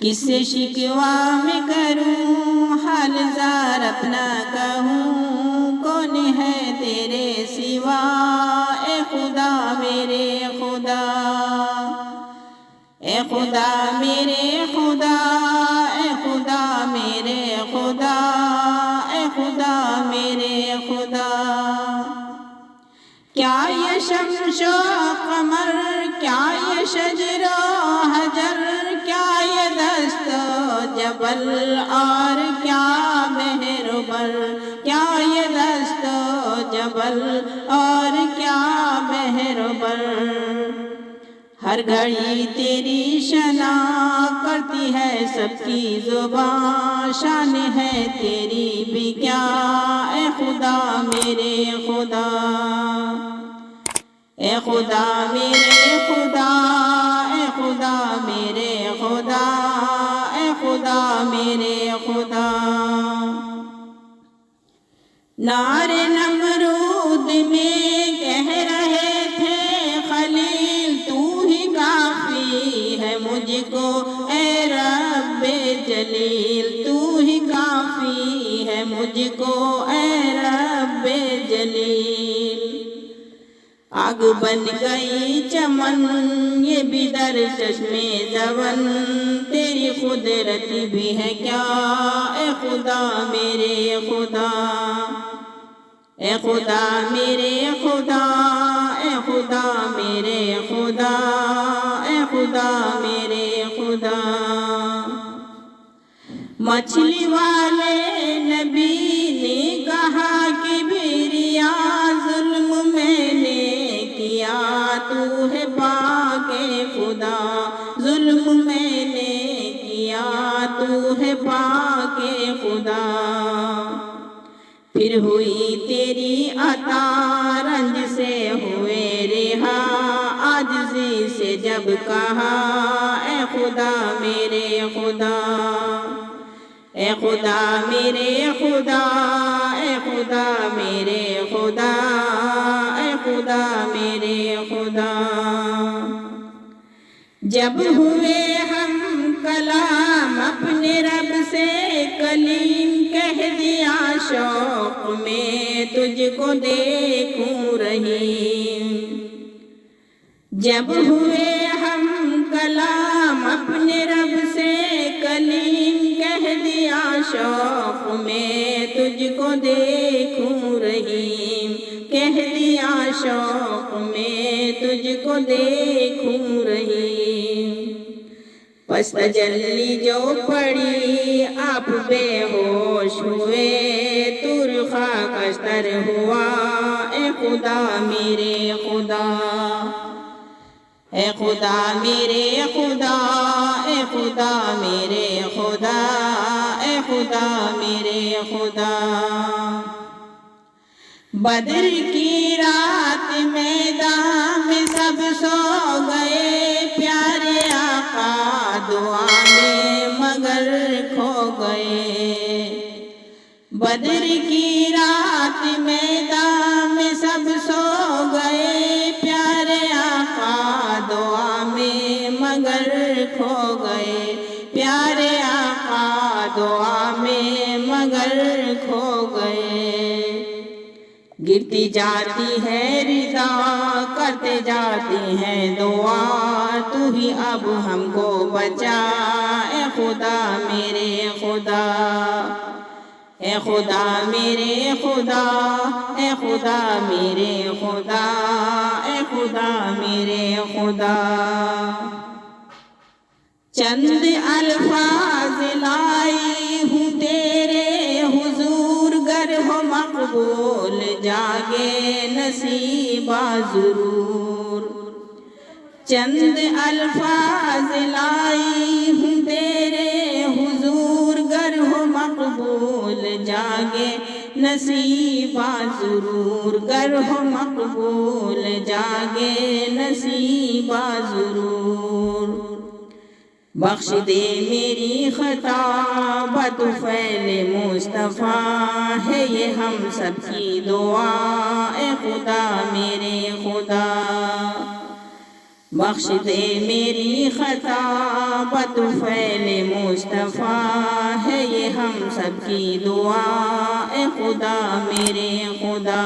کس سے شکوا میں کروں حال زار اپنا کہوں، کون ہے تیرے سوا اے خدا میرے خدا، اے خدا میرے خدا، اے خدا میرے خدا، اے خدا میرے خدا۔ کیا یہ شمس و قمر، کیا یہ شجر و حجر، کیا یہ دست و جبل اور کیا بحر و بر، کیا یہ دست و جبل اور کیا بحر و بر، ہر گھڑی تیری شنا کرتی ہے سب کی زبان، شان ہے تیری بھی کیا اے خدا میرے خدا، اے خدا میرے خدا، اے خدا میرے خدا، اے خدا میرے خدا۔ نار نمرود میں کہہ رہے تھے خلیل تو ہی کافی ہے مجھ کو اے رب جلیل، تو ہی کافی ہے مجھ کو اے رب جلیل۔ آگ بن گئی چمن یہ بھی در چشم زون، تیری قدرت بھی ہے کیا اے خدا میرے خدا، اے خدا میرے خدا، اے خدا میرے خدا، اے خدا میرے خدا۔ مچھلی والے نبی نے کہا کہ بھیریا ظلم میں نے کیا، تو ہے پاک خدا، ظلم میں نے کیا، تو ہے پاک خدا۔ پھر ہوئی تیری عطا رنج سے ہوئے رہا، عاجزی سے جب کہا اے خدا میرے خدا، اے خدا میرے خدا، اے خدا میرے خدا، اے خدا میرے خدا۔ جب ہوئے ہم کلام اپنے رب سے کلیم، کہہ دیا شوق میں تجھ کو دیکھوں رحیم۔ جب ہوئے ہم کلام اپنے رب سے کلیم، کہہ دیا شوق میں تجھ کو دیکھوں رحیم، کہہ دیا شوق میں تجھ کو دیکھوں رحیم۔ پس تجلی جو پڑی آپ بے ہوش ہوئے، تور خاکستر ہوا اے خدا میرے خدا، اے خدا میرے خدا، اے خدا میرے خدا، اے خدا میرے خدا۔ بدر کی رات میدان میں سب سو گئے، پیارے آقا دعا میں مگر کھو گئے۔ بدر کی رات میدان میں سب سو گئے، پیارے آقا دعا میں مگر کھو گئے، پیارے آقا دعا میں مگر کھو گئے۔ گرتی جاتی ہے رضا کرتے جاتی ہیں دعا، تو ہی اب ہم کو بچا اے خدا میرے خدا، اے خدا میرے خدا، اے خدا میرے خدا، اے خدا میرے خدا۔ چند الفاظ لائی ہوں تیرے حضور، گر ہو مقبول جاگے نصیبہ ضرور۔ چند الفاظ لائی ہوں تیرے حضور، گر ہو مقبول جاگے نصیبہ ضرور، گر ہو مقبول جاگے نصیبہ ضرور۔ بخش دے میری خطا بطفیل مصطفیٰ، ہے یہ ہم سب کی دعا اے خدا میرے خدا، بخش دے میری خطا، بطفیل مصطفیٰ ہے یہ ہم سب کی دعا۔ اے خدا میرے خدا،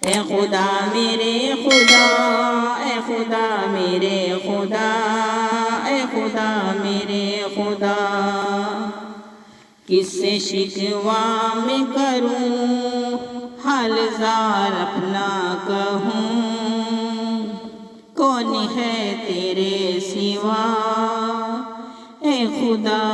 اے خدا میرے خدا، اے خدا میرے خدا، اے خدا میرے خدا۔ کس سے شکوہ میں کروں، حال زار اپنا کہوں، کون ہے تیرے سوا اے خدا۔